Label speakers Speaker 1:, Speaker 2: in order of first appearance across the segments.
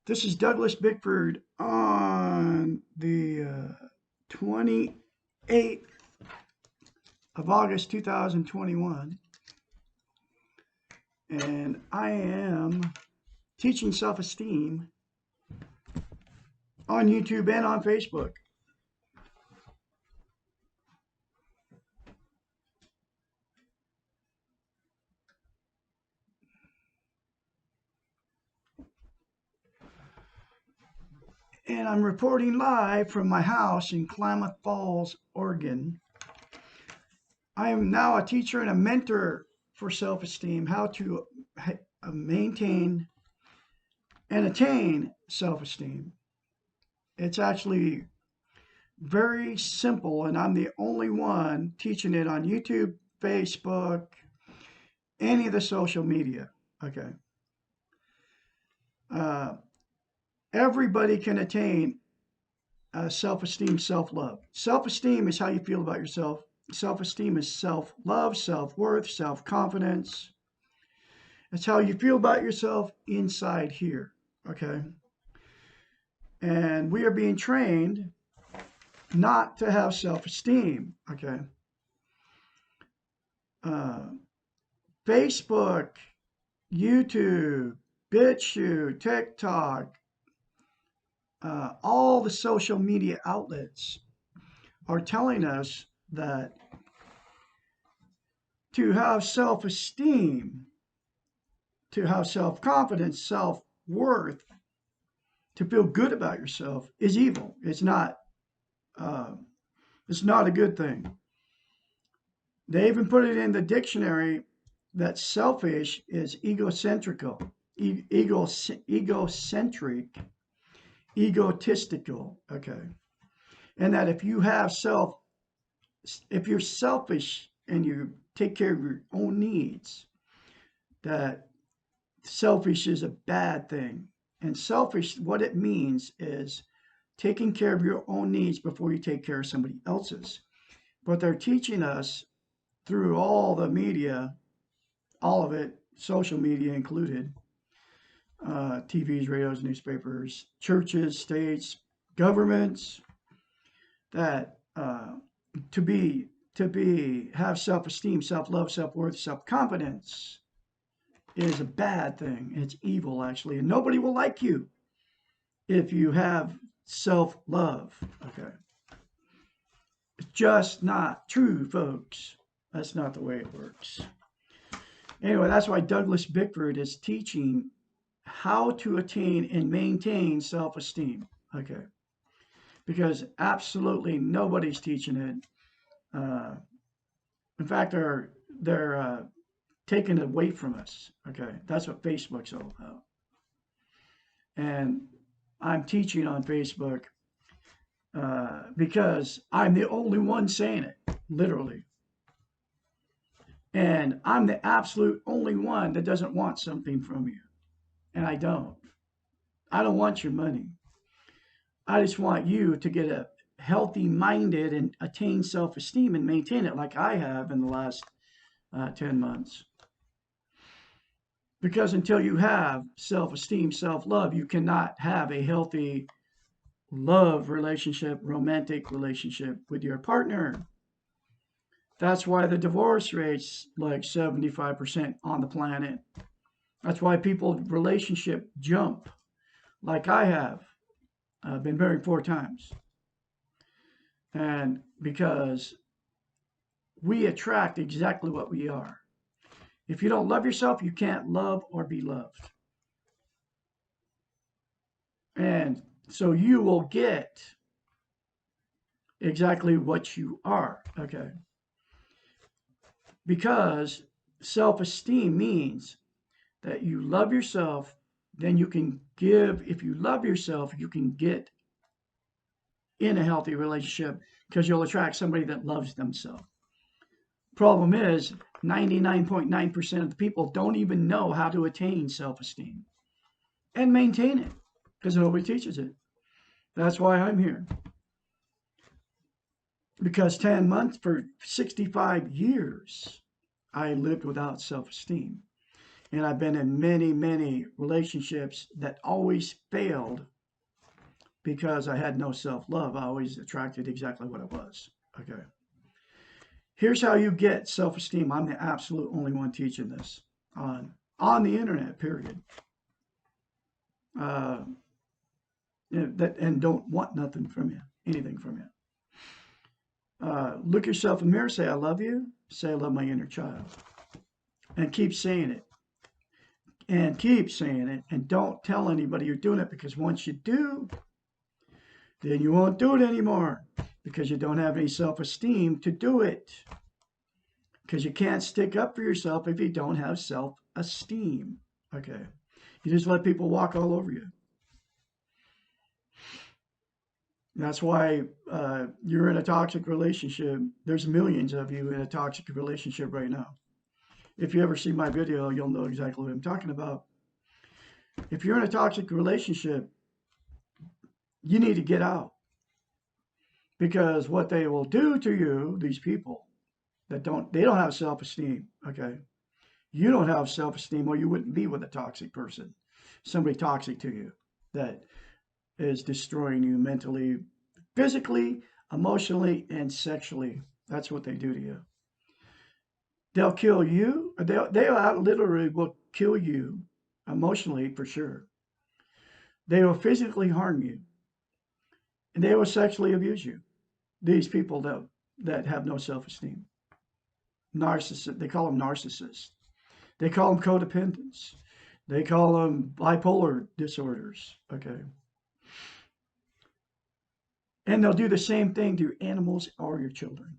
Speaker 1: This is Douglas Bickford on the 28th of August 2021. And I am teaching self-esteem on YouTube and on Facebook. And I'm reporting live from my house in Klamath Falls, Oregon. I am now a teacher and a mentor for self-esteem, how to maintain and attain self-esteem. It's actually very simple, and I'm the only one teaching it on YouTube, Facebook, any of the social media. Okay. Uh, Everybody can attain self-esteem, self-love. Self-esteem is how you feel about yourself. Self-esteem is self-love, self-worth, self-confidence. It's how you feel about yourself inside here. Okay. And we are being trained not to have self-esteem. Okay. Uh, Facebook, YouTube, BitChute, TikTok, all the social media outlets are telling us that to have self-esteem, to have self-confidence, self-worth, to feel good about yourself is evil. Uh, it's not a good thing. They even put it in the dictionary that selfish is egocentrical, egocentric, egotistical. Okay. And that if you're selfish and you take care of your own needs, that selfish is a bad thing. And selfish, what it means is taking care of your own needs before you take care of somebody else's. But they're teaching us through all the media, all of it, social media included, TVs, radios, newspapers, churches, states, governments, that have self-esteem, self-love, self-worth, self-confidence is a bad thing. It's evil, actually, and nobody will like you if you have self-love. Okay, it's just not true, folks. That's not the way it works. Anyway, that's why Douglas Bickford is teaching how to attain and maintain self-esteem. Okay, because absolutely nobody's teaching it. In fact, they're taking it away from us. Okay, that's what Facebook's all about. And I'm teaching on Facebook because I'm the only one saying it, literally. And I'm the absolute only one that doesn't want something from you. And I don't. I don't want your money. I just want you to get a healthy minded and attain self-esteem and maintain it like I have in the last 10 months. Because until you have self-esteem, self-love, you cannot have a healthy love relationship, romantic relationship with your partner. That's why the divorce rate's like 75% on the planet. That's why people's relationship jump like I have. I've been married 4 times. And because we attract exactly what we are. If you don't love yourself, you can't love or be loved. And so you will get exactly what you are. Okay. Because self-esteem means that you love yourself, then you can give. If you love yourself, you can get in a healthy relationship because you'll attract somebody that loves themselves. Problem is, 99.9% of the people don't even know how to attain self-esteem and maintain it because nobody teaches it. That's why I'm here. Because 10 months for 65 years, I lived without self-esteem. And I've been in many, many relationships that always failed because I had no self-love. I always attracted exactly what I was. Okay. Here's how you get self-esteem. I'm the absolute only one teaching this on the internet, period. Uh, and don't want nothing from you, anything from you. Look yourself in the mirror, say, I love you, say, I love my inner child, and keep saying it. And keep saying it, and don't tell anybody you're doing it, because once you do, then you won't do it anymore because you don't have any self-esteem to do it. Because you can't stick up for yourself if you don't have self-esteem. Okay. You just let people walk all over you. That's why you're in a toxic relationship. There's millions of you in a toxic relationship right now. If you ever see my video, you'll know exactly what I'm talking about. If you're in a toxic relationship, you need to get out. Because what they will do to you, these people that they don't have self-esteem, okay? You don't have self-esteem, or you wouldn't be with a toxic person, somebody toxic to you that is destroying you mentally, physically, emotionally, and sexually. That's what they do to you. They'll kill you. They literally will kill you emotionally, for sure. They will physically harm you, and they will sexually abuse you. These people that have no self-esteem. Narcissists, they call them narcissists. They call them codependents. They call them bipolar disorders. Okay. And they'll do the same thing to your animals or your children.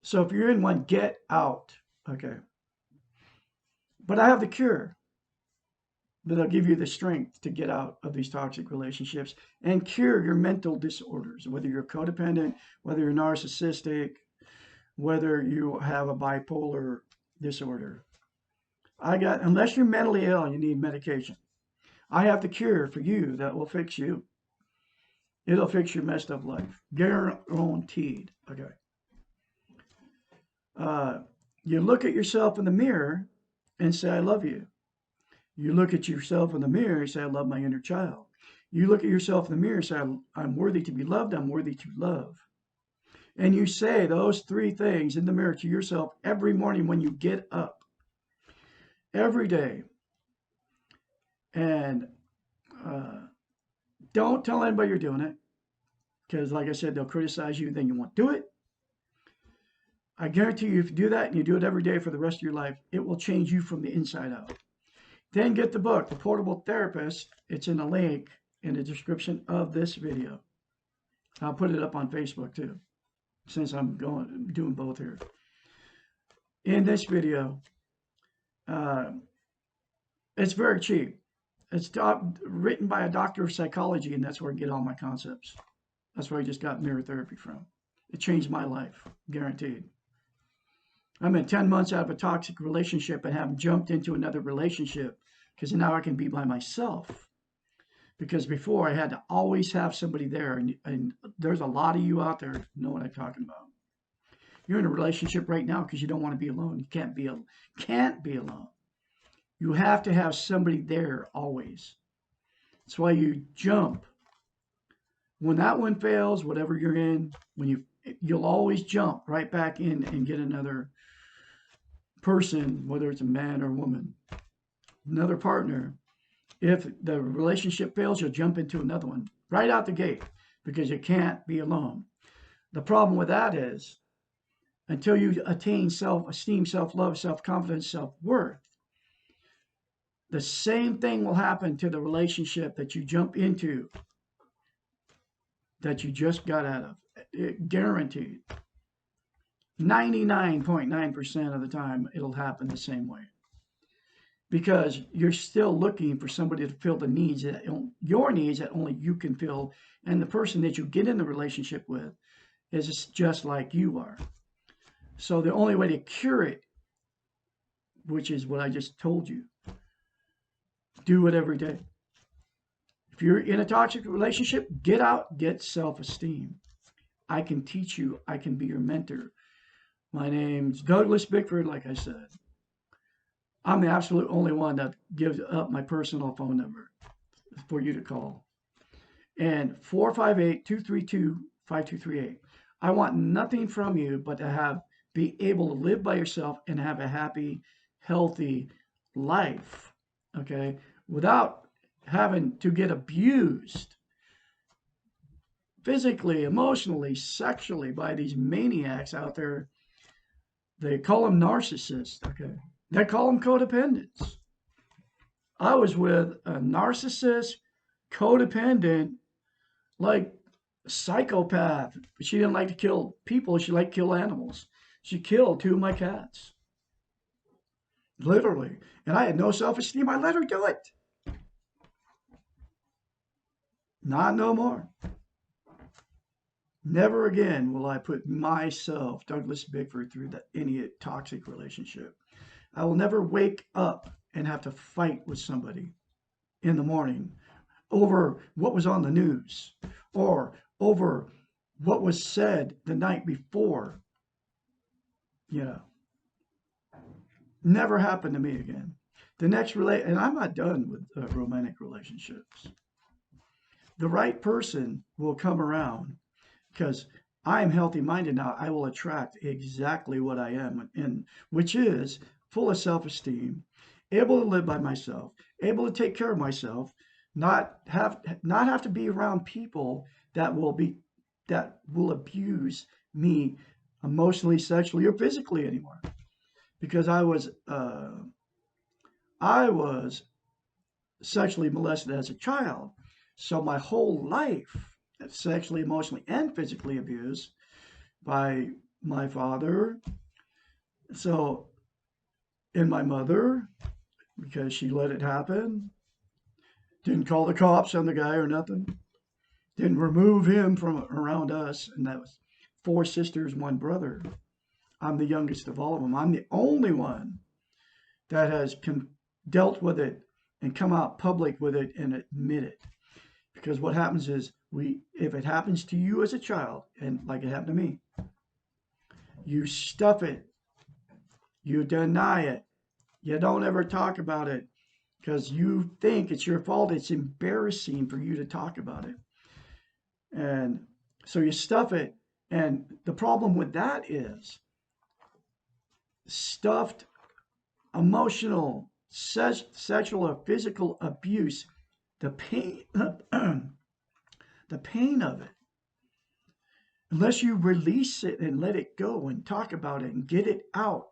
Speaker 1: So if you're in one, get out. Okay. But I have the cure that'll give you the strength to get out of these toxic relationships and cure your mental disorders, whether you're codependent, whether you're narcissistic, whether you have a bipolar disorder. Unless you're mentally ill, you need medication. I have the cure for you that will fix you. It'll fix your messed up life. Guaranteed. Okay. You look at yourself in the mirror and say, I love you. You look at yourself in the mirror and say, I love my inner child. You look at yourself in the mirror and say, I'm worthy to be loved. I'm worthy to love. And you say those three things in the mirror to yourself every morning when you get up. Every day. And don't tell anybody you're doing it. Because like I said, they'll criticize you, then you won't do it. I guarantee you, if you do that and you do it every day for the rest of your life, it will change you from the inside out. Then get the book, The Portable Therapist. It's in a link in the description of this video. I'll put it up on Facebook too, since I'm doing both here. In this video, it's very cheap. It's written by a doctor of psychology, and that's where I get all my concepts. That's where I just got mirror therapy from. It changed my life, guaranteed. I'm in 10 months out of a toxic relationship and have jumped into another relationship because now I can be by myself. Because before I had to always have somebody there, and there's a lot of you out there who know what I'm talking about. You're in a relationship right now because you don't want to be alone. You can't be alone. You have to have somebody there always. That's why you jump. When that one fails, whatever you're in, you'll always jump right back in and get another person, whether it's a man or a woman, another partner. If the relationship fails, you'll jump into another one right out the gate because you can't be alone. The problem with that is until you attain self-esteem, self-love, self-confidence, self-worth, the same thing will happen to the relationship that you jump into that you just got out of. Guaranteed. 99.9% of the time, it'll happen the same way. Because you're still looking for somebody to fill the needs, your needs that only you can fill. And the person that you get in the relationship with is just like you are. So the only way to cure it, which is what I just told you, do it every day. If you're in a toxic relationship, get out, get self-esteem. I can teach you. I can be your mentor. My name's Douglas Bickford, like I said. I'm the absolute only one that gives up my personal phone number for you to call. And 458-232-5238. I want nothing from you but to be able to live by yourself and have a happy, healthy life. Okay? Without having to get abused physically, emotionally, sexually by these maniacs out there. They call them narcissists. Okay? They call them codependents. I was with a narcissist, codependent, like psychopath. She didn't like to kill people. She liked to kill animals. She killed two of my cats, literally. And I had no self-esteem. I let her do it. Not no more. Never again will I put myself, Douglas Bickford, through any toxic relationship. I will never wake up and have to fight with somebody in the morning over what was on the news or over what was said the night before. You know, never happened to me again. And I'm not done with romantic relationships. The right person will come around because I am healthy minded now. I will attract exactly what I am, and which is full of self esteem, able to live by myself, able to take care of myself, not have to be around people that will abuse me emotionally, sexually, or physically anymore. Because I was sexually molested as a child, so my whole life sexually, emotionally, and physically abused by my father. So, and my mother, because she let it happen, didn't call the cops on the guy or nothing, didn't remove him from around us. And that was four sisters, one brother. I'm the youngest of all of them. I'm the only one that has dealt with it and come out public with it and admit it. Because what happens is if it happens to you as a child, and like it happened to me, you stuff it, you deny it, you don't ever talk about it because you think it's your fault. It's embarrassing for you to talk about it. And so you stuff it. And the problem with that is stuffed emotional, sexual, or physical abuse, the pain, the pain of it, unless you release it and let it go and talk about it and get it out,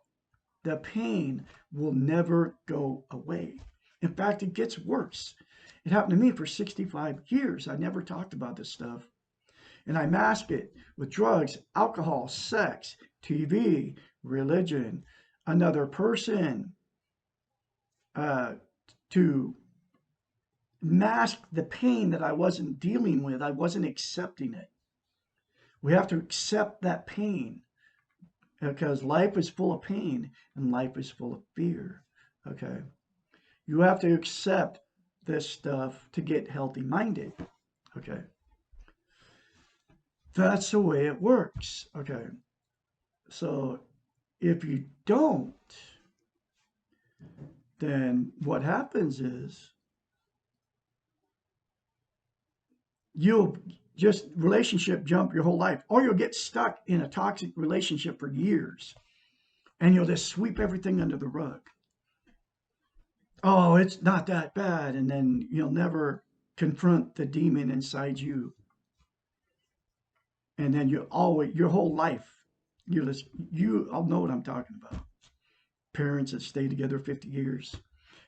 Speaker 1: the pain will never go away. In fact, it gets worse. It happened to me for 65 years. I never talked about this stuff. And I masked it with drugs, alcohol, sex, TV, religion, another person, to mask the pain that I wasn't dealing with. I wasn't accepting it. We have to accept that pain because life is full of pain and life is full of fear. Okay. You have to accept this stuff to get healthy minded. Okay. That's the way it works. Okay. So if you don't, then what happens is you'll just relationship jump your whole life, or you'll get stuck in a toxic relationship for years and you'll just sweep everything under the rug. Oh, it's not that bad. And then you'll never confront the demon inside you. And then you always, your whole life, I'll know what I'm talking about. Parents that stayed together 50 years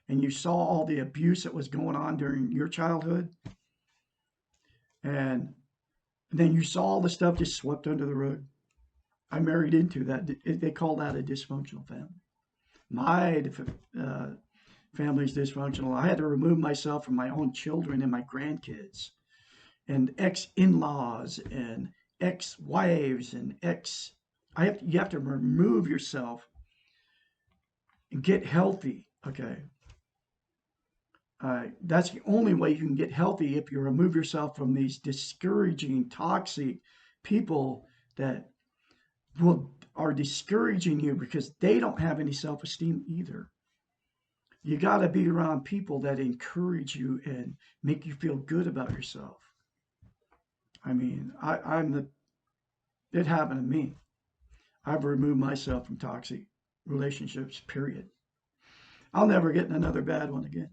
Speaker 1: and you saw all the abuse that was going on during your childhood. And then you saw all the stuff just swept under the rug. I married into that. They call that a dysfunctional family. My family's dysfunctional. I had to remove myself from my own children and my grandkids and ex-in-laws and ex-wives and you have to remove yourself and get healthy. Okay. That's the only way you can get healthy, if you remove yourself from these discouraging, toxic people that are discouraging you because they don't have any self-esteem either. You got to be around people that encourage you and make you feel good about yourself. I mean, it happened to me. I've removed myself from toxic relationships, period. I'll never get in another bad one again.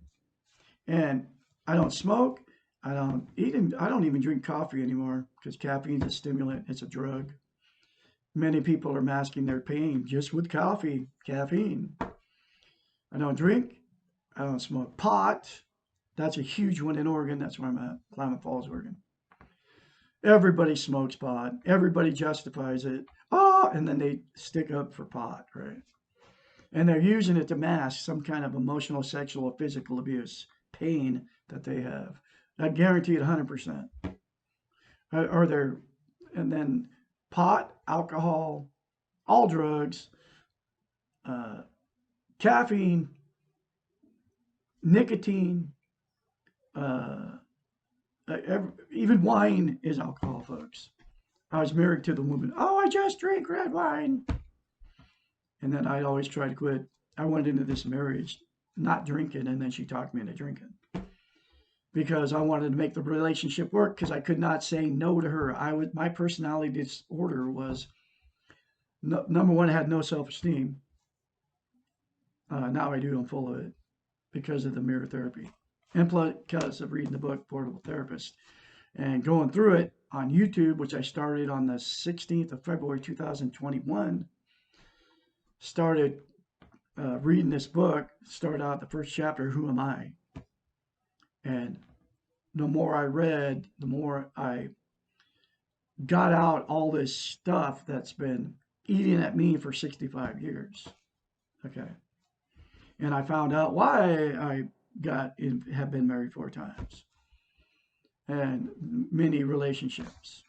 Speaker 1: And I don't smoke. I don't even drink coffee anymore because caffeine's a stimulant. It's a drug. Many people are masking their pain just with caffeine. I don't drink. I don't smoke pot. That's a huge one in Oregon. That's where I'm at, Klamath Falls, Oregon. Everybody smokes pot. Everybody justifies it. Oh, and then they stick up for pot, right? And they're using it to mask some kind of emotional, sexual, or physical abuse, pain that they have. I guarantee it 100%. Or they're, and then pot, alcohol, all drugs, uh, caffeine, nicotine, uh, even wine is alcohol, folks. I was married to the woman. Oh, I just drink red wine. And then I'd always try to quit. I went into this marriage not drinking, and then she talked me into drinking because I wanted to make the relationship work because I could not say no to her. My personality disorder was number one, I had no self-esteem. Now I do. I'm full of it because of the mirror therapy and plus because of reading the book Portable Therapist and going through it on YouTube, which I started on the 16th of February 2021. Started reading this book, started out the first chapter, Who Am I? And the more I read, the more I got out all this stuff that's been eating at me for 65 years. Okay. And I found out why I have been married 4 times and many relationships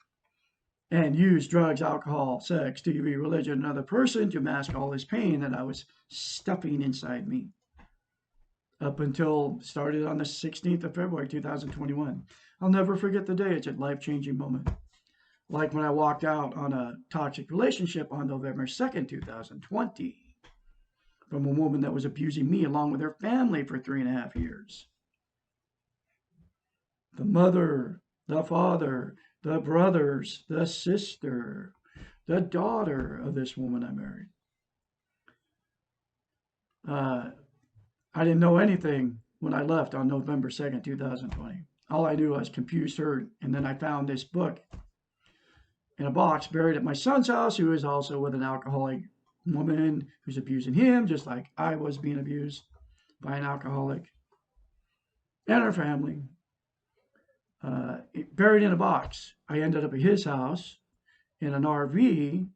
Speaker 1: and used drugs, alcohol, sex, TV, religion, another person to mask all this pain that I was stuffing inside me up until started on the 16th of February 2021. I'll never forget the day. It's a life-changing moment. Like when I walked out on a toxic relationship on November 2nd, 2020 from a woman that was abusing me along with her family for 3.5 years. The mother, the father, the brothers, the sister, the daughter of this woman I married. I didn't know anything when I left on November 2nd, 2020. All I knew was confused her, and then I found this book in a box buried at my son's house, who is also with an alcoholic woman who's abusing him, just like I was being abused by an alcoholic, and her family. Buried in a box. I ended up at his house in an RV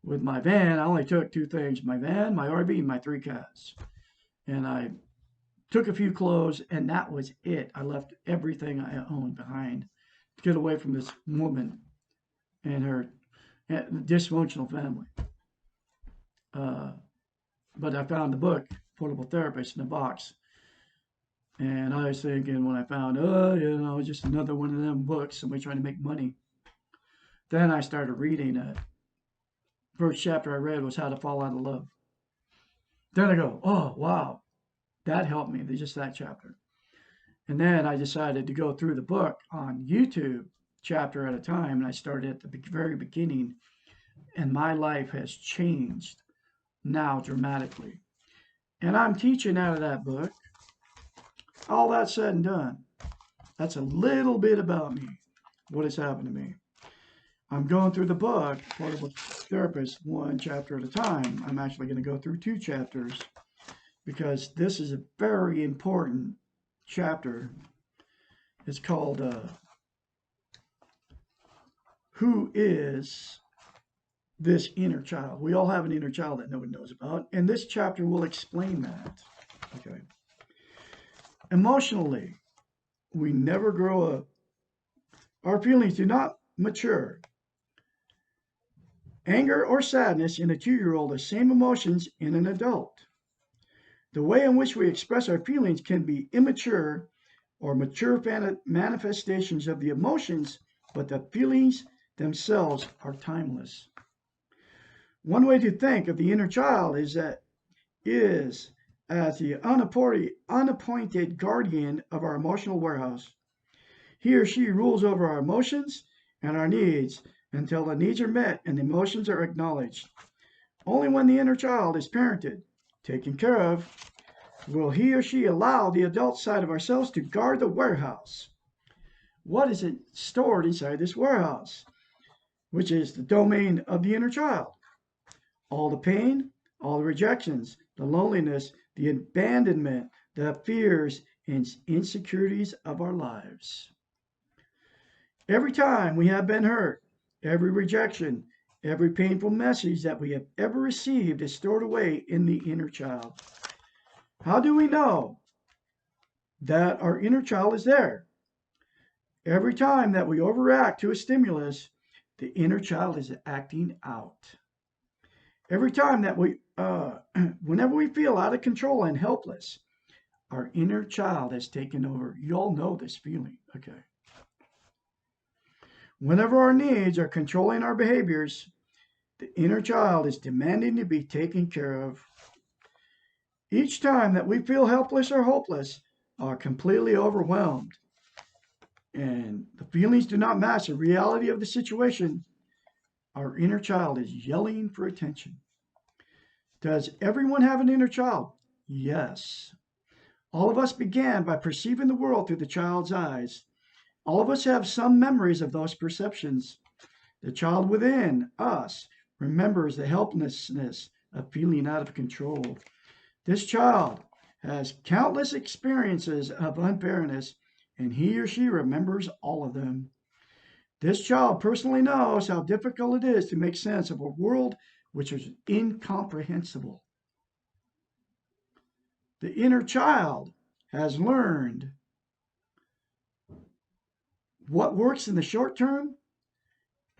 Speaker 1: with my van. I only took 2 things, my van, my RV, and my 3 cats. And I took a few clothes, and that was it. I left everything I owned behind to get away from this woman and her dysfunctional family. But I found the book, Portable Therapist, in a box. And I was thinking when I found, just another one of them books, somebody trying to make money. Then I started reading it. First chapter I read was How to Fall Out of Love. Then I go, oh, wow, that helped me, just that chapter. And then I decided to go through the book on YouTube, chapter at a time. And I started at the very beginning. And my life has changed now dramatically. And I'm teaching out of that book. All that said and done, that's a little bit about me, what has happened to me. I'm going through the book, Portable Therapist, 1 chapter at a time. I'm actually going to go through 2 chapters because this is a very important chapter. It's called Who is this inner child? We all have an inner child that nobody knows about, and this chapter will explain that. Okay. Emotionally, we never grow up. Our feelings do not mature. Anger or sadness in a 2-year-old are same emotions in an adult. The way in which we express our feelings can be immature or mature manifestations of the emotions, but the feelings themselves are timeless. One way to think of the inner child is as the unappointed guardian of our emotional warehouse. He or she rules over our emotions and our needs until the needs are met and the emotions are acknowledged. Only when the inner child is parented, taken care of, will he or she allow the adult side of ourselves to guard the warehouse. What is it stored inside this warehouse, which is the domain of the inner child? All the pain, all the rejections, the loneliness, the abandonment, the fears, and insecurities of our lives. Every time we have been hurt, every rejection, every painful message that we have ever received is stored away in the inner child. How do we know that our inner child is there? Every time that we overreact to a stimulus, the inner child is acting out. Every time that whenever we feel out of control and helpless, our inner child has taken over. You all know this feeling, okay? Whenever our needs are controlling our behaviors, the inner child is demanding to be taken care of. Each time that we feel helpless or hopeless, are completely overwhelmed, and the feelings do not match the reality of the situation, our inner child is yelling for attention. Does everyone have an inner child? Yes. All of us began by perceiving the world through the child's eyes. All of us have some memories of those perceptions. The child within us remembers the helplessness of feeling out of control. This child has countless experiences of unfairness, and he or she remembers all of them. This child personally knows how difficult it is to make sense of a world which is incomprehensible. The inner child has learned what works in the short term,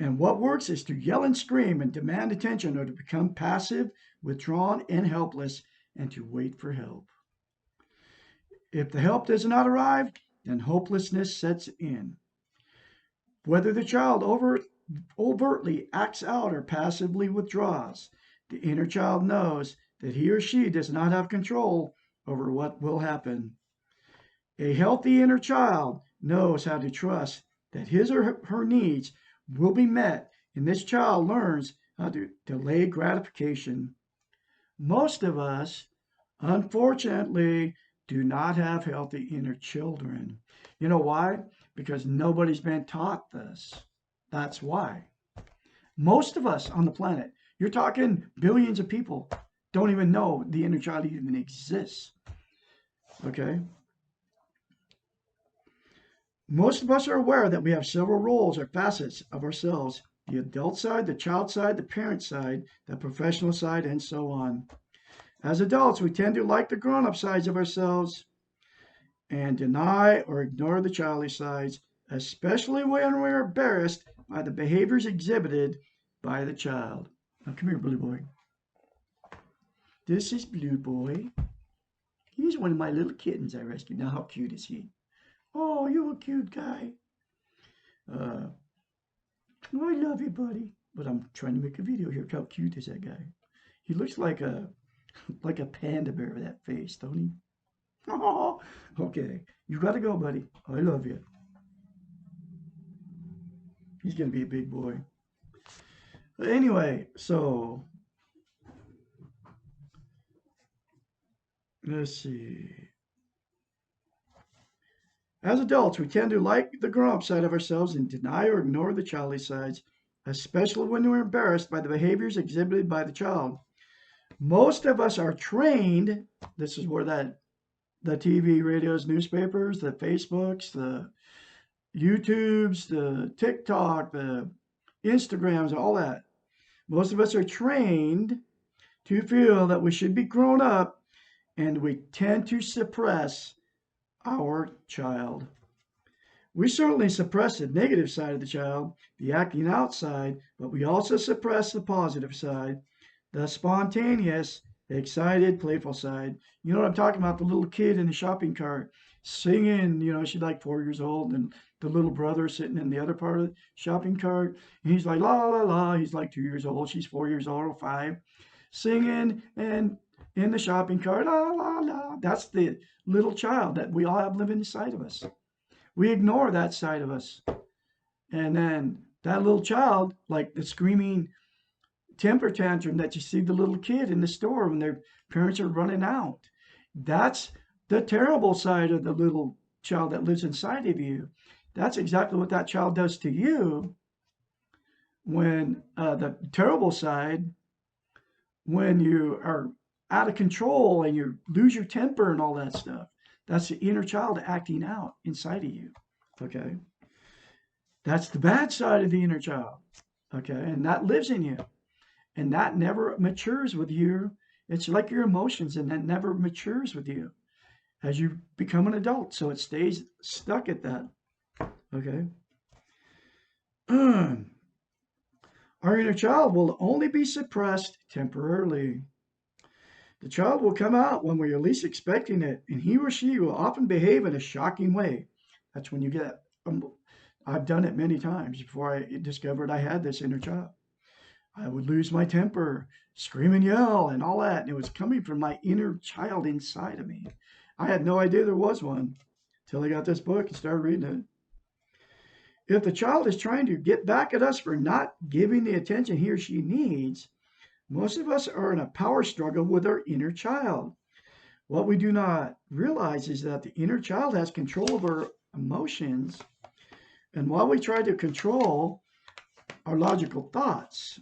Speaker 1: and what works is to yell and scream and demand attention, or to become passive, withdrawn, and helpless, and to wait for help. If the help does not arrive, then hopelessness sets in. Whether the child overtly acts out or passively withdraws, the inner child knows that he or she does not have control over what will happen. A healthy inner child knows how to trust that his or her needs will be met, and this child learns how to delay gratification. Most of us, unfortunately, do not have healthy inner children. You know why? Because nobody's been taught this. That's why. Most of us on the planet, you're talking billions of people, don't even know the inner child even exists. Okay? Most of us are aware that we have several roles or facets of ourselves: the adult side, the child side, the parent side, the professional side, and so on. As adults, we tend to like the grown up sides of ourselves and deny or ignore the childish sides, especially when we're embarrassed by the behaviors exhibited by the child. Now, come here, Blue Boy. This is Blue Boy. He's one of my little kittens I rescued. Now, how cute is he? Oh, you're a cute guy. I love you, buddy. But I'm trying to make a video here. How cute is that guy? He looks like a panda bear with that face, don't he? Oh, okay. You gotta go, buddy. I love you. He's gonna be a big boy. But anyway, so let's see. As adults, we tend to like the grown-up side of ourselves and deny or ignore the childish sides, especially when we're embarrassed by the behaviors exhibited by the child. Most of us are trained, this is where the TV, radios, newspapers, the Facebooks, the YouTubes, the TikTok, the Instagrams, all that. Most of us are trained to feel that we should be grown up, and we tend to suppress our child. We certainly suppress the negative side of the child, the acting out side, but we also suppress the positive side, the spontaneous, excited, playful side. You know what I'm talking about? The little kid in the shopping cart singing, she's like 4 years old, and the little brother sitting in the other part of the shopping cart, and he's like, la, la, la. He's like 2 years old. She's 4 years old or 5, singing, and in the shopping cart. La, la, la. That's the little child that we all have living inside of us. We ignore that side of us. And then that little child, like the screaming temper tantrum that you see the little kid in the store when their parents are running out, that's the terrible side of the little child that lives inside of you. That's exactly what that child does to you when the terrible side, when you are out of control and you lose your temper and all that stuff. That's the inner child acting out inside of you. Okay. That's the bad side of the inner child. Okay. And that lives in you. And that never matures with you. It's like your emotions, and that never matures with you as you become an adult. So it stays stuck at that. Okay. Our inner child will only be suppressed temporarily. The child will come out when we are least expecting it, and he or she will often behave in a shocking way. That's when you get, I've done it many times before I discovered I had this inner child. I would lose my temper, scream and yell, and all that. And it was coming from my inner child inside of me. I had no idea there was one until I got this book and started reading it. If the child is trying to get back at us for not giving the attention he or she needs, most of us are in a power struggle with our inner child. What we do not realize is that the inner child has control of our emotions, and while we try to control our logical thoughts,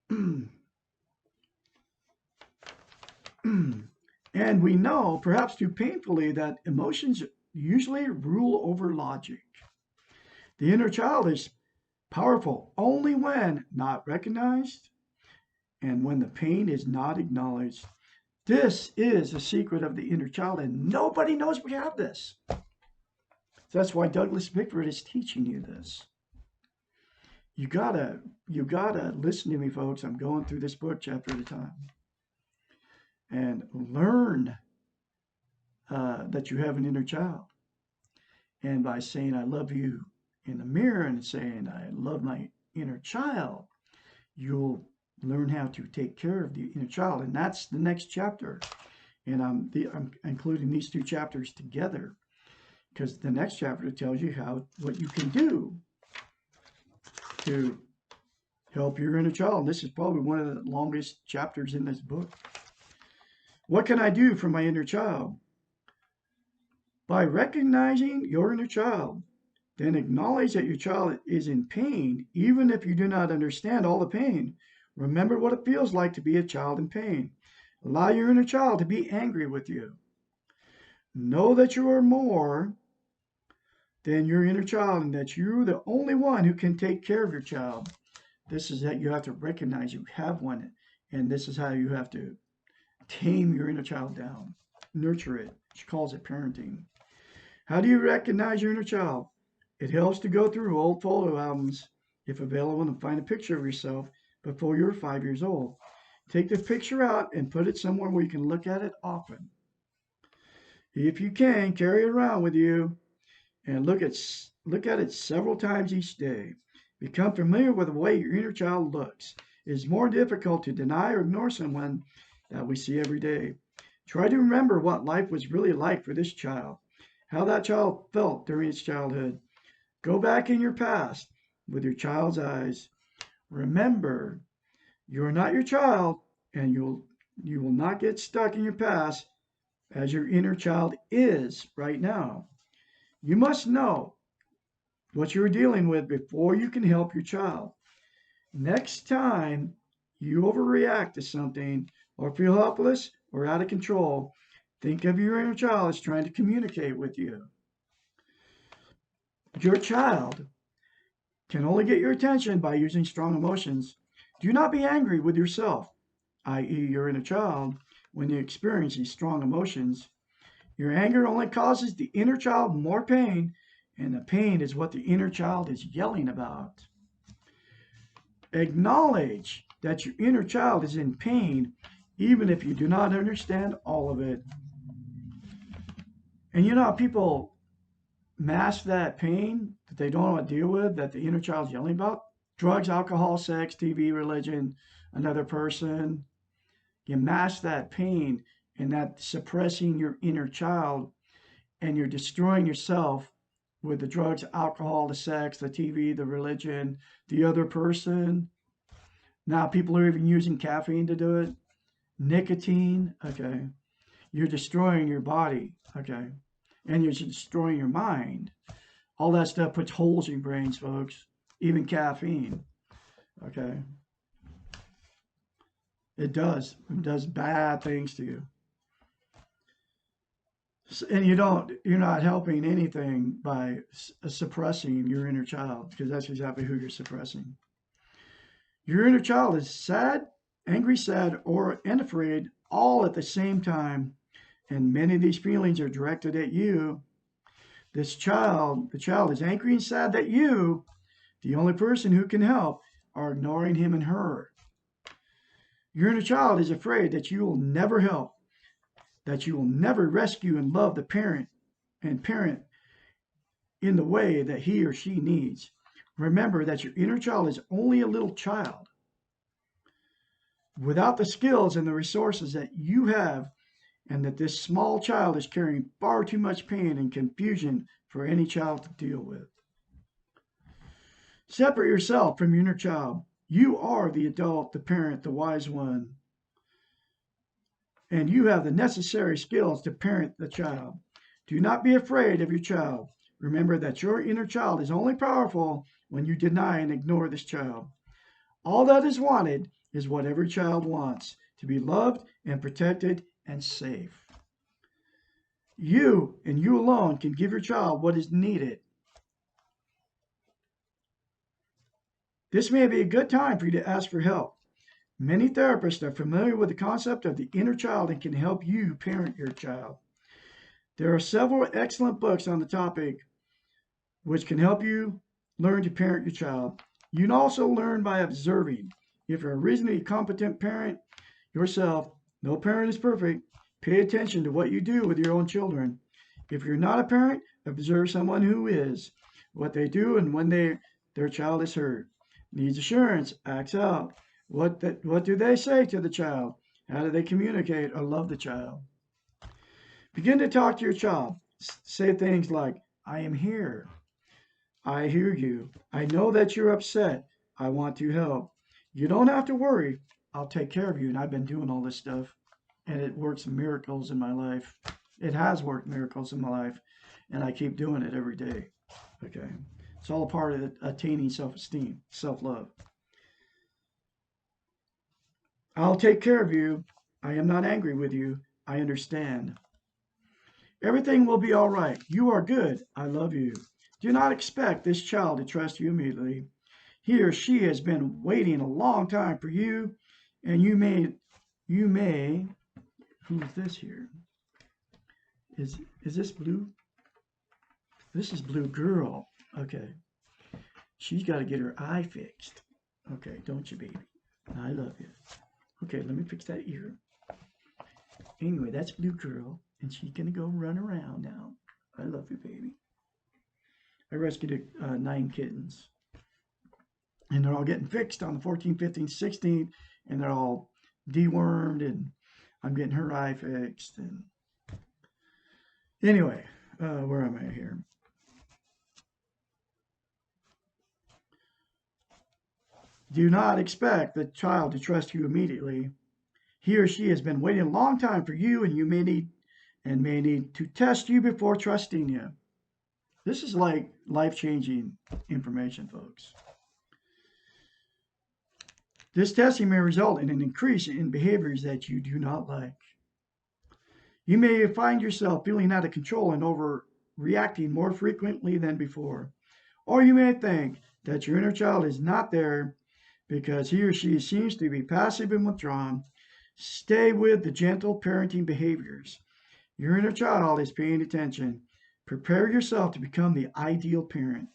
Speaker 1: and we know, perhaps too painfully, that emotions usually rule over logic. The inner child is powerful only when not recognized and when the pain is not acknowledged. This is the secret of the inner child, and nobody knows we have this. That's why Douglas Bickford is teaching you this. You gotta listen to me, folks. I'm going through this book chapter at a time, and learn that you have an inner child. And by saying I love you in the mirror and saying I love my inner child, you'll learn how to take care of the inner child. And that's the next chapter. And I'm including these two chapters together because the next chapter tells you what you can do to help your inner child. And this is probably one of the longest chapters in this book. What can I do for my inner child? By recognizing your inner child, then acknowledge that your child is in pain, even if you do not understand all the pain. Remember what it feels like to be a child in pain. Allow your inner child to be angry with you. Know that you are more than your inner child and that you're the only one who can take care of your child. This is that you have to recognize you have one, and this is how you have to tame your inner child down, nurture it. She calls it parenting. How do you recognize your inner child? It helps to go through old photo albums, if available, and find a picture of yourself before you're 5 years old. Take the picture out and put it somewhere where you can look at it often. If you can, carry it around with you and look at it several times each day. Become familiar with the way your inner child looks. It is more difficult to deny or ignore someone that we see every day. Try to remember what life was really like for this child, how that child felt during its childhood. Go back in your past with your child's eyes. Remember, you are not your child, and you will not get stuck in your past as your inner child is right now. You must know what you're dealing with before you can help your child. Next time you overreact to something or feel helpless or out of control, think of your inner child as trying to communicate with you. Your child can only get your attention by using strong emotions. Do not be angry with yourself, i.e., your inner child, when you experience these strong emotions. Your anger only causes the inner child more pain, and the pain is what the inner child is yelling about. Acknowledge that your inner child is in pain, even if you do not understand all of it. And you know how people mask that pain that they don't want to deal with, that the inner child's yelling about? Drugs, alcohol, sex, TV, religion, another person. You mask that pain and that suppressing your inner child, and you're destroying yourself with the drugs, alcohol, the sex, the TV, the religion, the other person. Now people are even using caffeine to do it. Nicotine, okay. You're destroying your body, okay. And you're destroying your mind. All that stuff puts holes in your brains, folks. Even caffeine, okay. It does. It does bad things to you. And you're not helping anything by suppressing your inner child, because that's exactly who you're suppressing. Your inner child is sad, angry, sad, and afraid all at the same time. And many of these feelings are directed at you. The child is angry and sad that you, the only person who can help, are ignoring him and her. Your inner child is afraid that you will never help, that you will never rescue and love the parent in the way that he or she needs. Remember that your inner child is only a little child without the skills and the resources that you have, and that this small child is carrying far too much pain and confusion for any child to deal with. Separate yourself from your inner child. You are the adult, the parent, the wise one, and you have the necessary skills to parent the child. Do not be afraid of your child. Remember that your inner child is only powerful when you deny and ignore this child. All that is wanted is what every child wants, to be loved and protected and safe. You and you alone can give your child what is needed. This may be a good time for you to ask for help. Many therapists are familiar with the concept of the inner child and can help you parent your child. There are several excellent books on the topic which can help you learn to parent your child. You can also learn by observing. If you're a reasonably competent parent yourself, no parent is perfect, pay attention to what you do with your own children. If you're not a parent, observe someone who is, what they do and when their child is hurt. Needs assurance, acts out. What do they say to the child? How do they communicate or love the child? Begin to talk to your child. Say things like, I am here. I hear you. I know that you're upset. I want to help. You don't have to worry. I'll take care of you. And I've been doing all this stuff, and it works miracles in my life. It has worked miracles in my life, and I keep doing it every day. Okay. It's all a part of attaining self-esteem, self-love. I'll take care of you. I am not angry with you. I understand. Everything will be all right. You are good. I love you. Do not expect this child to trust you immediately. He or she has been waiting a long time for you, and you may, who's this here? Is this Blue? This is Blue Girl. Okay. She's got to get her eye fixed. Okay, don't you, baby? I love you. Okay, let me fix that ear. Anyway, that's Blue Girl, and she's going to go run around now. I love you, baby. I rescued 9 kittens. And they're all getting fixed on the 14th, 15th, 16th, and they're all dewormed, and I'm getting her eye fixed. And anyway, where am I here? Do not expect the child to trust you immediately. He or she has been waiting a long time for you, and you may need to test you before trusting you. This is like life-changing information, folks. This testing may result in an increase in behaviors that you do not like. You may find yourself feeling out of control and overreacting more frequently than before. Or you may think that your inner child is not there because he or she seems to be passive and withdrawn. Stay with the gentle parenting behaviors. Your inner child is paying attention. Prepare yourself to become the ideal parent,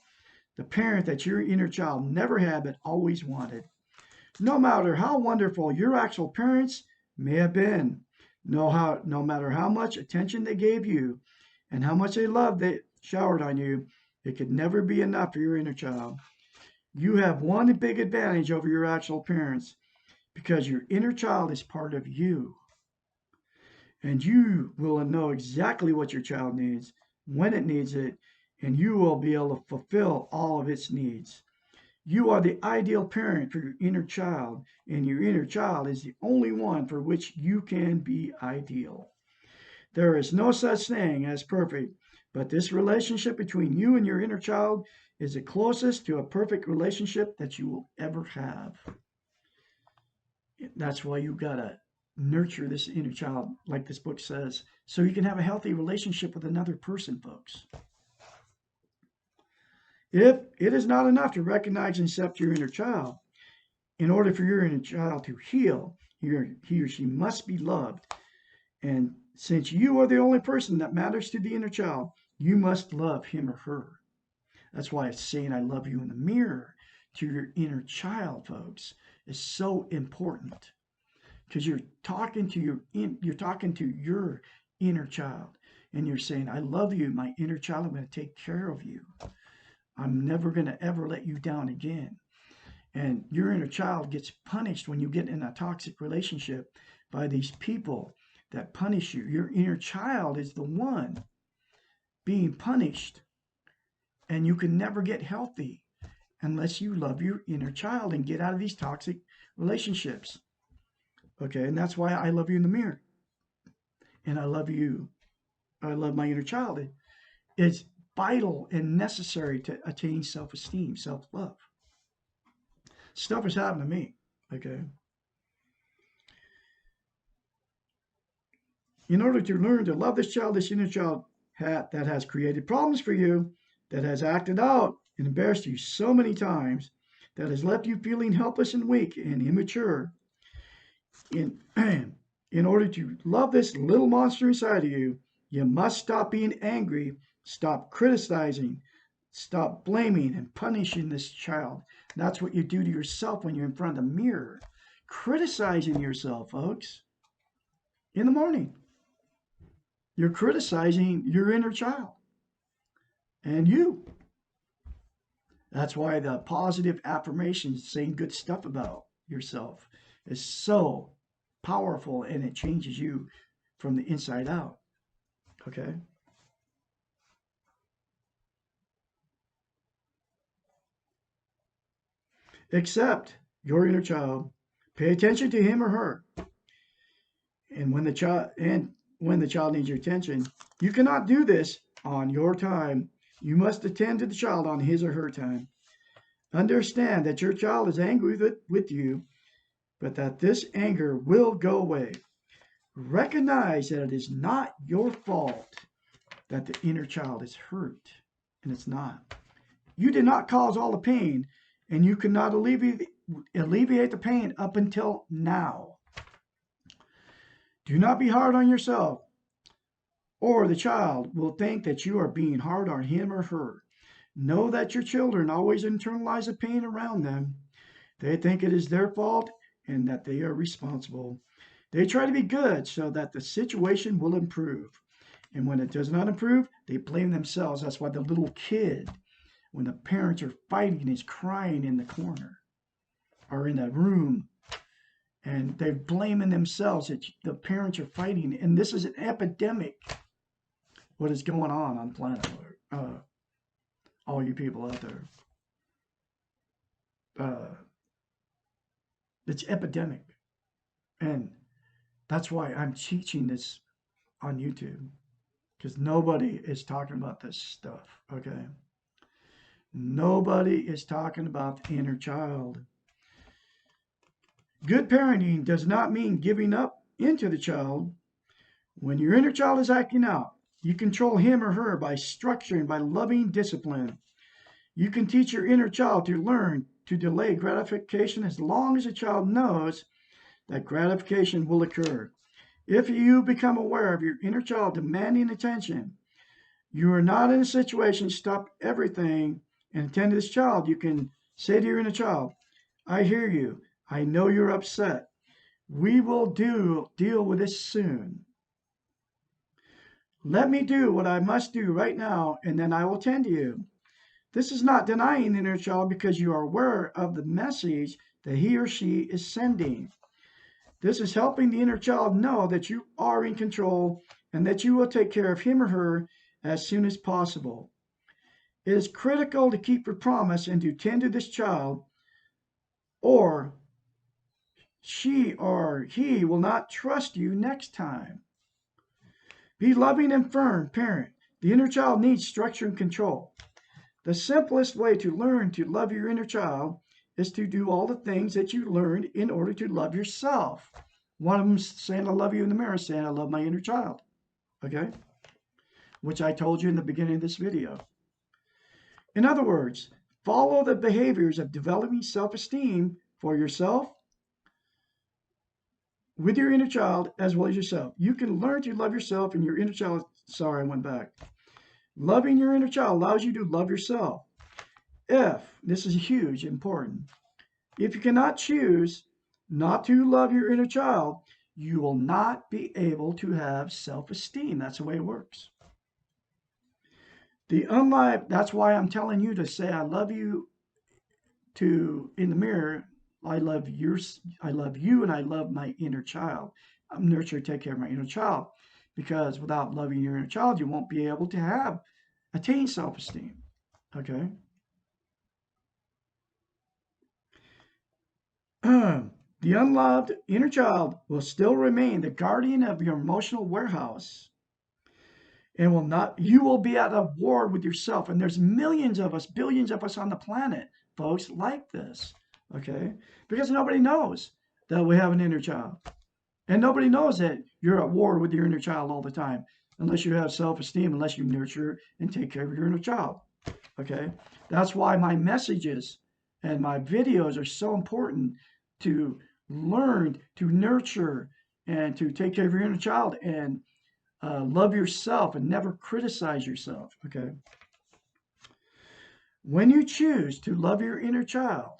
Speaker 1: the parent that your inner child never had but always wanted. No matter how wonderful your actual parents may have been, no matter how much attention they gave you and how much love they showered on you, it could never be enough for your inner child. You have one big advantage over your actual parents. because your inner child is part of you. And you will know exactly what your child needs, when it needs it, and you will be able to fulfill all of its needs. You are the ideal parent for your inner child, and your inner child is the only one for which you can be ideal. There is no such thing as perfect, but this relationship between you and your inner child is the closest to a perfect relationship that you will ever have. That's why you gotta nurture this inner child, like this book says, so you can have a healthy relationship with another person, folks. If it is not enough to recognize and accept your inner child, in order for your inner child to heal, he or she must be loved. And since you are the only person that matters to the inner child, you must love him or her. That's why it's saying I love you in the mirror to your inner child, folks, is so important. Because you're talking to your inner child, and you're saying, I love you, my inner child, I'm going to take care of you. I'm never going to ever let you down again. And your inner child gets punished when you get in a toxic relationship by these people that punish you. Your inner child is the one being punished, and you can never get healthy unless you love your inner child and get out of these toxic relationships. Okay, and that's why I love you in the mirror. And I love you. I love my inner child. It's vital and necessary to attain self-esteem, self-love. Stuff has happened to me. Okay. In order to learn to love this child, this inner child that has created problems for you, that has acted out and embarrassed you so many times, that has left you feeling helpless and weak and immature, in, in order to love this little monster inside of you, you must stop being angry, stop criticizing, stop blaming and punishing this child. That's what you do to yourself when you're in front of the mirror. Criticizing yourself, folks, in the morning. You're criticizing your inner child and you. That's why the positive affirmations, saying good stuff about yourself, is so powerful, and it changes you from the inside out. Okay? Accept your inner child. Pay attention to him or her. And when the child needs your attention, you cannot do this on your time. You must attend to the child on his or her time. Understand that your child is angry with you, but that this anger will go away. Recognize that it is not your fault that the inner child is hurt, and it's not. You did not cause all the pain, and you cannot alleviate the pain up until now. Do not be hard on yourself, or the child will think that you are being hard on him or her. Know that your children always internalize the pain around them. They think it is their fault and that they are responsible. They try to be good so that the situation will improve. And when it does not improve, they blame themselves. That's why the little kid, when the parents are fighting, is crying in the corner or in the room. And they're blaming themselves that the parents are fighting. And this is an epidemic, what is going on planet Earth. All you people out there. It's epidemic. And that's why I'm teaching this on YouTube. Because nobody is talking about this stuff, okay? Nobody is talking about the inner child. Good parenting does not mean giving up into the child. When your inner child is acting out, you control him or her by structuring, by loving discipline. You can teach your inner child to learn to delay gratification as long as the child knows that gratification will occur. If you become aware of your inner child demanding attention, you are not in a situation to stop everything and attend to this child. You can say to your inner child, I hear you. I know you're upset. We will deal with this soon. Let me do what I must do right now, and then I will tend to you. This is not denying the inner child because you are aware of the message that he or she is sending. This is helping the inner child know that you are in control and that you will take care of him or her as soon as possible. It is critical to keep your promise and to tend to this child, or she or he will not trust you next time. Be loving and firm parent. The inner child needs structure and control. The simplest way to learn to love your inner child is to do all the things that you learned in order to love yourself. One of them is saying, I love you in the mirror, saying, I love my inner child. Okay? Which I told you in the beginning of this video. In other words, follow the behaviors of developing self-esteem for yourself, with your inner child, as well as yourself. You can learn to love yourself and your inner child. Sorry, I went back. Loving your inner child allows you to love yourself. This is huge, important. If you cannot choose not to love your inner child, you will not be able to have self-esteem. That's the way it works. That's why I'm telling you to say, I love you in the mirror. I love you and I love my inner child. I'm nurtured to take care of my inner child, because without loving your inner child, you won't be able to attain self-esteem. Okay? The unloved inner child will still remain the guardian of your emotional warehouse, and you will be at a war with yourself. And there's millions of us, billions of us on the planet, folks, like this. Okay? Because nobody knows that we have an inner child. And nobody knows that you're at war with your inner child all the time, unless you have self-esteem, unless you nurture and take care of your inner child. Okay? That's why my messages and my videos are so important, to learn to nurture and to take care of your inner child and love yourself and never criticize yourself. Okay? When you choose to love your inner child,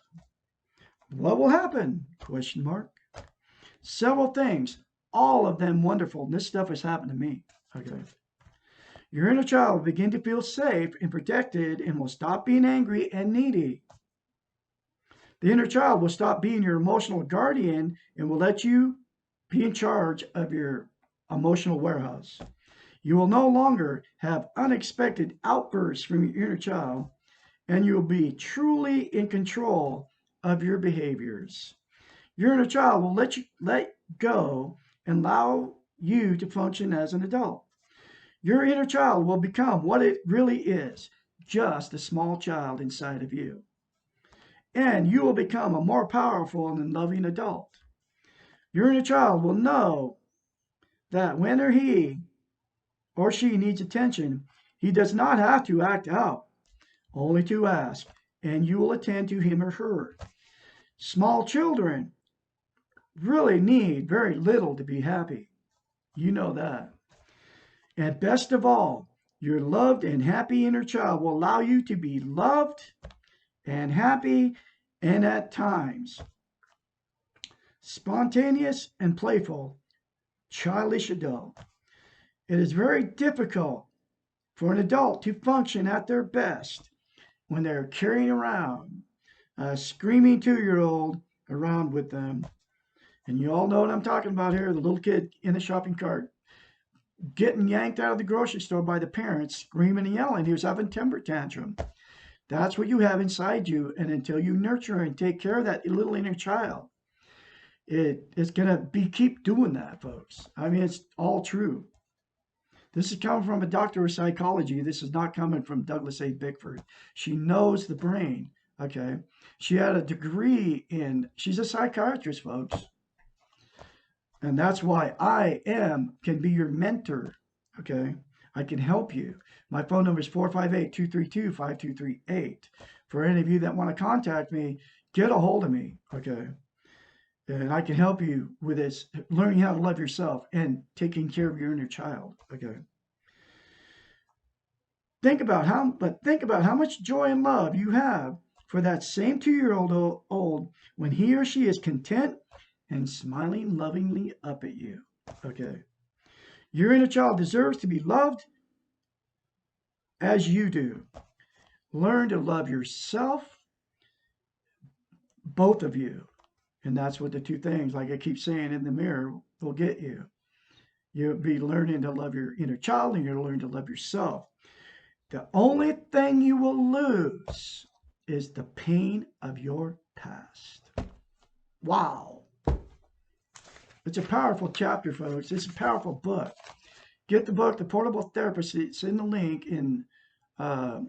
Speaker 1: what will happen? Question mark. Several things, all of them wonderful. And this stuff has happened to me. Okay. Your inner child will begin to feel safe and protected and will stop being angry and needy. The inner child will stop being your emotional guardian and will let you be in charge of your emotional warehouse. You will no longer have unexpected outbursts from your inner child, and you will be truly in control of your behaviors. Your inner child will let go and allow you to function as an adult. Your inner child will become what it really is, just a small child inside of you. And you will become a more powerful and loving adult. Your inner child will know that when he or she needs attention, he does not have to act out, only to ask, and you will attend to him or her. Small children really need very little to be happy. You know that. And best of all, your loved and happy inner child will allow you to be loved and happy, and at times spontaneous and playful, childish adult. It is very difficult for an adult to function at their best when they're carrying around a screaming 2-year-old around with them. And you all know what I'm talking about here, the little kid in the shopping cart getting yanked out of the grocery store by the parents, screaming and yelling. He was having temper tantrum. That's what you have inside you. And until you nurture and take care of that little inner child, it's going to keep doing that, folks. I mean, it's all true. This is coming from a doctor of psychology. This is not coming from Douglas A. Bickford. She knows the brain, okay? She had a degree she's a psychiatrist, folks. And that's why can be your mentor, okay? I can help you. My phone number is 458-232-5238. For any of you that want to contact me, get a hold of me, okay? And I can help you with this, learning how to love yourself and taking care of your inner child, okay? Think about how much joy and love you have for that same 2-year-old when he or she is content and smiling lovingly up at you. Okay. Your inner child deserves to be loved as you do. Learn to love yourself, both of you. And that's what the two things, like I keep saying, in the mirror will get you. You'll be learning to love your inner child, and you'll learn to love yourself. The only thing you will lose is the pain of your past. Wow. It's a powerful chapter, folks. It's a powerful book. Get the book, The Portable Therapist. It's in the link, and uh,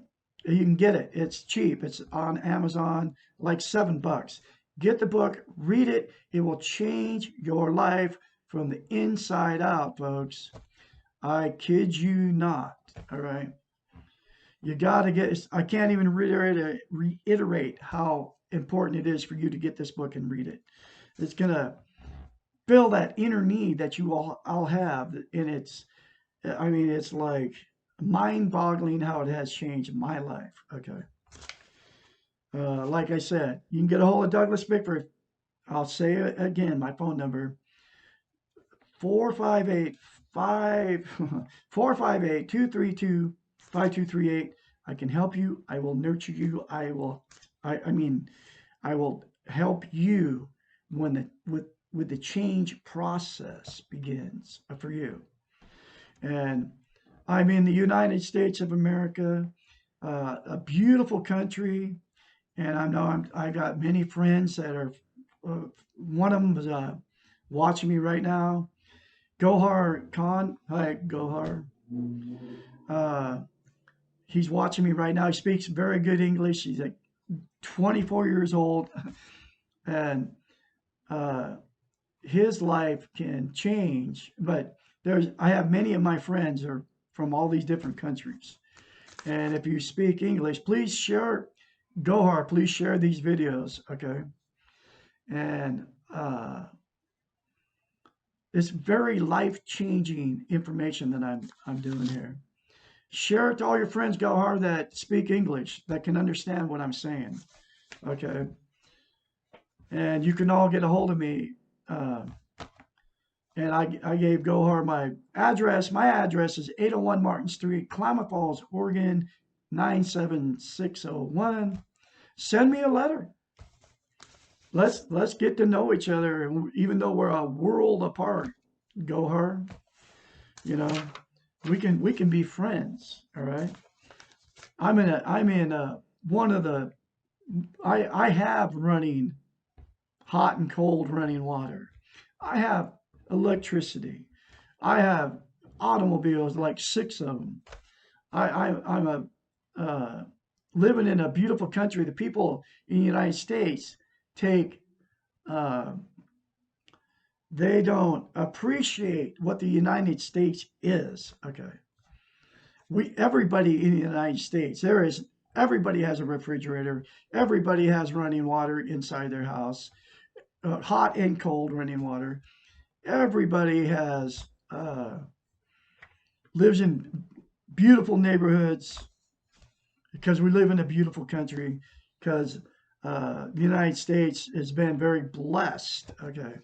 Speaker 1: you can get it. It's cheap. It's on Amazon, like $7. Get the book, read it. It will change your life from the inside out, folks. I kid you not. All right. You got to get, I can't even reiterate how important it is for you to get this book and read it. It's going to fill that inner need that you all have. And it's like mind-boggling how it has changed my life. Okay. Like I said, you can get a hold of Douglas Bickford. I'll say it again, my phone number, 458 458-232-5238. I can help you. I will nurture you. I will help you when with the change process begins for you. And I'm in the United States of America, a beautiful country, and I got many friends that are. One of them is watching me right now. Gohar Khan, hi Gohar. Uh, he's watching me right now. He speaks very good English. He's like 24 years old, and uh, his life can change. But I have many of my friends are from all these different countries, and if you speak English, please share. Gohar, please share these videos, okay? And it's very life-changing information that I'm doing here. Share it to all your friends, Gohar, that speak English, that can understand what I'm saying. Okay. And you can all get a hold of me. And I gave Gohar my address. My address is 801 Martin Street, Klamath Falls, Oregon, 97601. Send me a letter. Let's get to know each other, even though we're a world apart. Gohar, you know, we can be friends. All right. I'm in one of the I have running hot and cold running water. I have electricity. I have automobiles, like 6 of them. I'm living in a beautiful country. The people in the United States take they don't appreciate what the United States is. Okay. Everybody in the United States, everybody has a refrigerator. Everybody has running water inside their house, hot and cold running water. Everybody lives in beautiful neighborhoods because we live in a beautiful country, because the United States has been very blessed. Okay.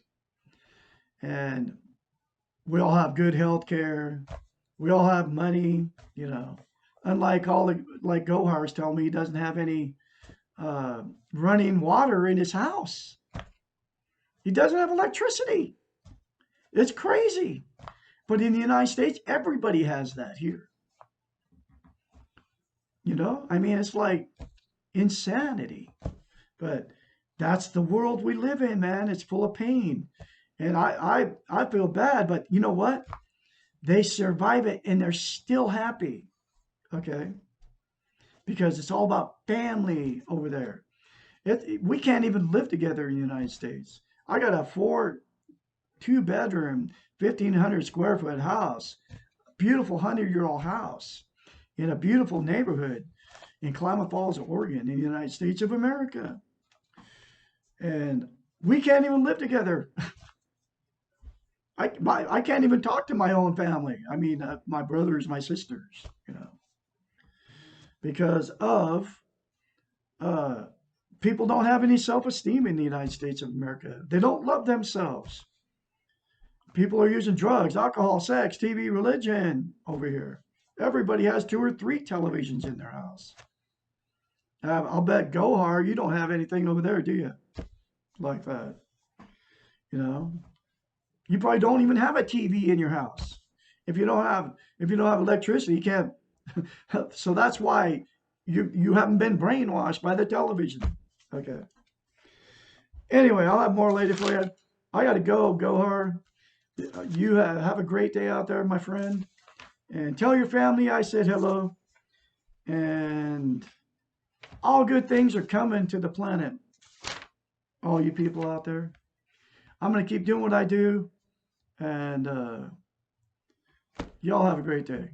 Speaker 1: And we all have good health care. We all have money, Unlike like Gohar's telling me, he doesn't have any running water in his house. He doesn't have electricity. It's crazy. But in the United States, everybody has that here. It's like insanity. But that's the world we live in, man. It's full of pain. And I feel bad, but you know what? They survive it and they're still happy. Okay? Because it's all about family over there. We can't even live together in the United States. I got a 2-bedroom, 1,500 square foot house, beautiful 100-year-old house in a beautiful neighborhood in Klamath Falls, Oregon, in the United States of America. And we can't even live together. I can't even talk to my own family. My brothers, my sisters, because of people don't have any self-esteem in the United States of America. They don't love themselves. People are using drugs, alcohol, sex, TV, religion over here. Everybody has 2 or 3 televisions in their house. I'll bet Gohar, you don't have anything over there, do you? Like that. You know, you probably don't even have a TV in your house. If you don't have electricity, you can't. So that's why you haven't been brainwashed by the television. Okay. Anyway, I'll have more later for you. I got to go her. You have a great day out there, my friend, and tell your family I said hello. And all good things are coming to the planet. All you people out there. I'm gonna keep doing what I do, and y'all have a great day.